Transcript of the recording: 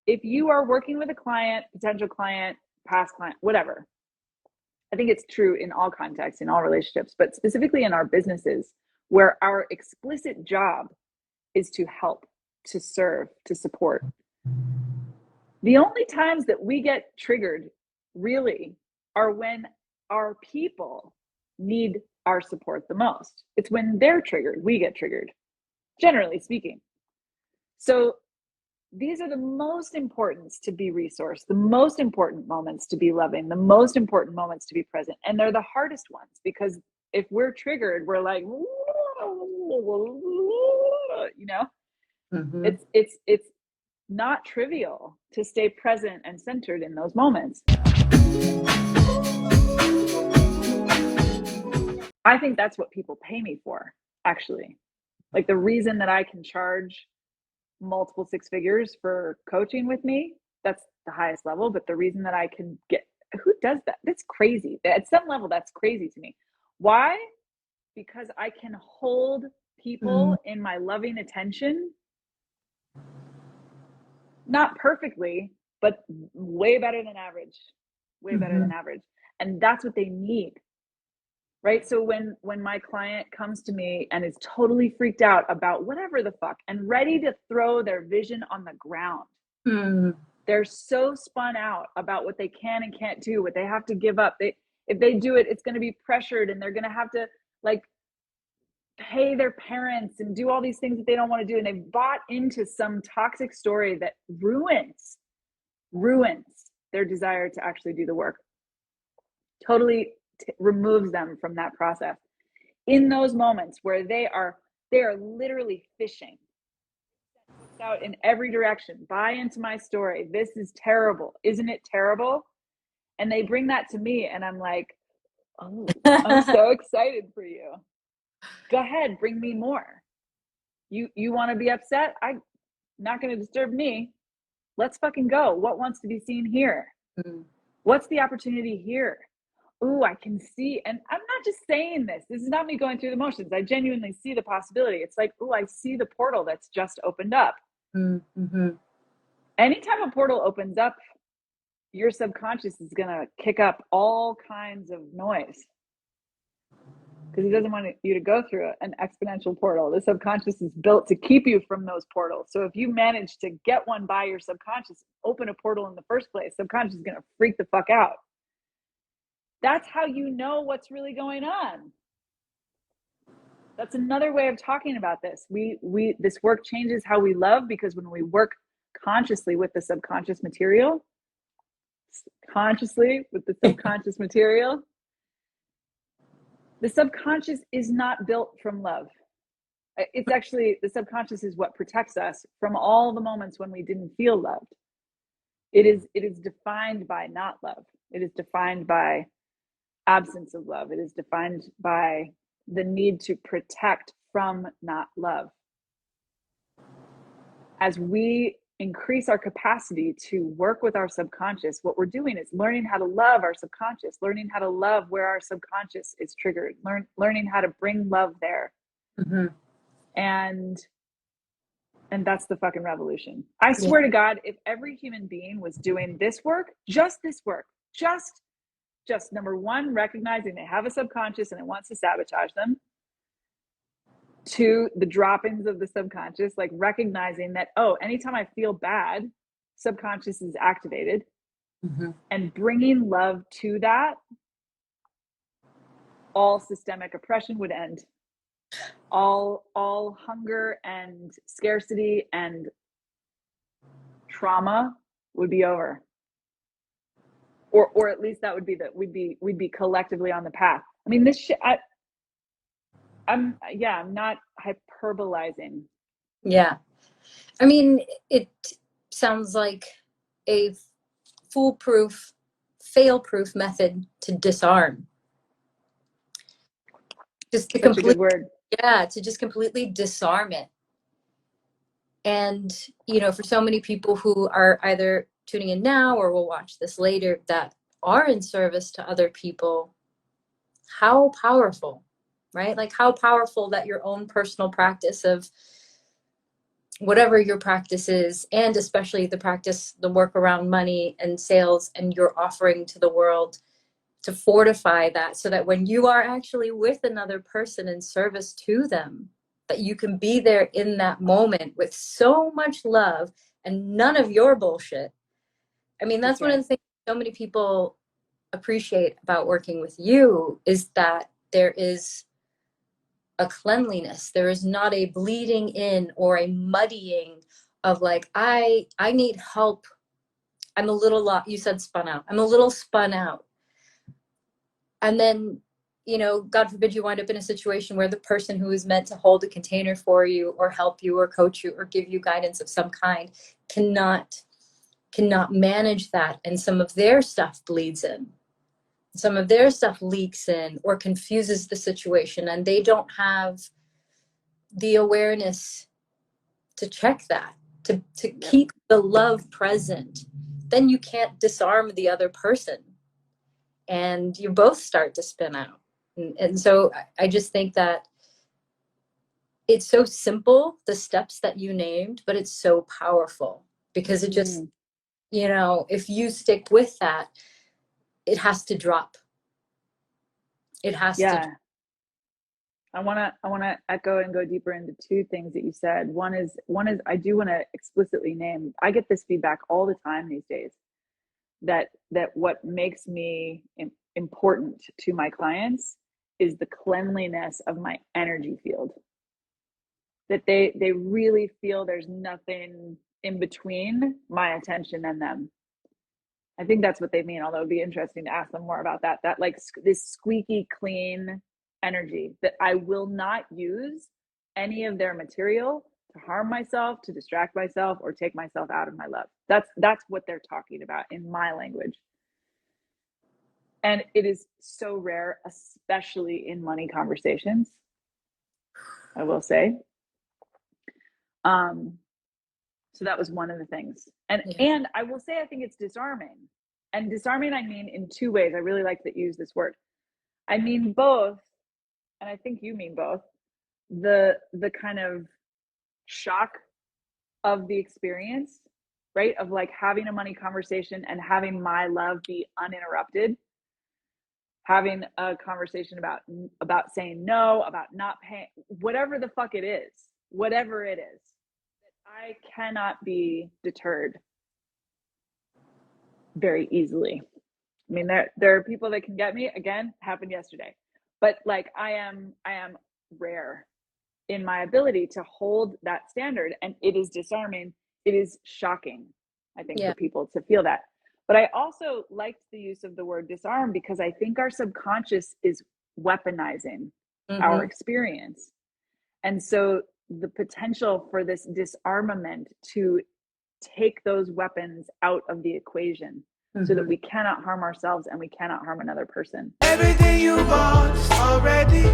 if you are working with a client, potential client, past client, whatever, I think it's true in all contexts, in all relationships, but specifically in our businesses, where our explicit job is to help, to serve, to support. The only times that we get triggered really are when our people need our support the most. It's when they're triggered, we get triggered, generally speaking. So these are the most important to be resourced, the most important moments to be loving, the most important moments to be present. And they're the hardest ones, because if we're triggered, we're like, you know, it's not trivial to stay present and centered in those moments. I think that's what people pay me for, actually. Like, the reason that I can charge multiple six figures for coaching with me, that's the highest level. But the reason that I can get, who does that? That's crazy. At some level, that's crazy to me. Why? Because I can hold people in my loving attention, not perfectly, but way better than average, way better than average. And that's what they need. Right? So when my client comes to me and is totally freaked out about whatever the fuck and ready to throw their vision on the ground, they're so spun out about what they can and can't do, what they have to give up. If they do it, it's going to be pressured, and they're going to have to like pay their parents and do all these things that they don't want to do. And they've bought into some toxic story that ruins their desire to actually do the work. Totally removes them from that process. In those moments where they are literally fishing out in every direction, buy into my story, this is terrible, isn't it terrible? And they bring that to me, and I'm like, oh, I'm so excited for you. Go ahead, bring me more. You want to be upset? I'm not going to disturb me. Let's fucking go. What wants to be seen here? What's the opportunity here? Ooh, I can see. And I'm not just saying this. This is not me going through the motions. I genuinely see the possibility. It's like, ooh, I see the portal that's just opened up. Anytime a portal opens up, your subconscious is going to kick up all kinds of noise, because it doesn't want you to go through an exponential portal. The subconscious is built to keep you from those portals. So if you manage to get one by your subconscious, open a portal in the first place, subconscious is going to freak the fuck out. That's how you know what's really going on. That's another way of talking about this. This work changes how we love, because when we work consciously with the subconscious material, the subconscious is not built from love. It's actually, the subconscious is what protects us from all the moments when we didn't feel loved. It is defined by not love. It is defined by absence of love. It is defined by the need to protect from not love. As we increase our capacity to work with our subconscious, what we're doing is learning how to love our subconscious, learning how to love where our subconscious is triggered, learning how to bring love there. And that's the fucking revolution. I swear to God, if every human being was doing this work, just number one, recognizing they have a subconscious and it wants to sabotage them. Two, the droppings of the subconscious, like recognizing that, oh, anytime I feel bad, subconscious is activated, and bringing love to that, all systemic oppression would end. All hunger and scarcity and trauma would be over. Or at least that would be that we'd be collectively on the path. I mean, this shit, I'm not hyperbolizing. Yeah. I mean, it sounds like a foolproof, fail-proof method to disarm. Just to Such a good word. Yeah, to just completely disarm it. And, you know, for so many people who are either tuning in now or will watch this later that are in service to other people, how powerful, right? Like how powerful that your own personal practice of whatever your practice is, and especially the work around money and sales and your offering to the world, to fortify that so that when you are actually with another person in service to them, that you can be there in that moment with so much love and none of your bullshit. I mean, that's one of the things so many people appreciate about working with you, is that there is a cleanliness. There is not a bleeding in or a muddying of like, I need help. I'm a little, you said spun out. I'm a little spun out. And then, you know, God forbid you wind up in a situation where the person who is meant to hold a container for you or help you or coach you or give you guidance of some kind cannot manage that. And some of their stuff bleeds in. Some of their stuff leaks in or confuses the situation, and they don't have the awareness to check that, to keep the love present. Then you can't disarm the other person, and you both start to spin out. And so I just think that it's so simple, the steps that you named, but it's so powerful, because it just, you know, if you stick with that, it has to drop. It has to. I want to echo and go deeper into two things that you said. One is I do want to explicitly name, I get this feedback all the time these days, that what makes me important to my clients is the cleanliness of my energy field. That they really feel there's nothing in between my attention and them. I think that's what they mean, although it'd be interesting to ask them more about that. That like this squeaky clean energy, that I will not use any of their material to harm myself, to distract myself, or take myself out of my love. That's what they're talking about in my language. And it is so rare, especially in money conversations, I will say. So that was one of the things. And I will say, I think it's disarming. And disarming, I mean in two ways. I really like that you use this word. I mean both, and I think you mean both, the kind of shock of the experience, right? Of like having a money conversation and having my love be uninterrupted. Having a conversation about saying no, about not paying, whatever the fuck it is, whatever it is. I cannot be deterred very easily. I mean, there are people that can get me. Again, happened yesterday, but like I am rare in my ability to hold that standard, and it is disarming. It is shocking, I think, for people to feel that. But I also liked the use of the word disarm, because I think our subconscious is weaponizing our experience, and so the potential for this disarmament to take those weapons out of the equation, so that we cannot harm ourselves and we cannot harm another person. Everything you want already.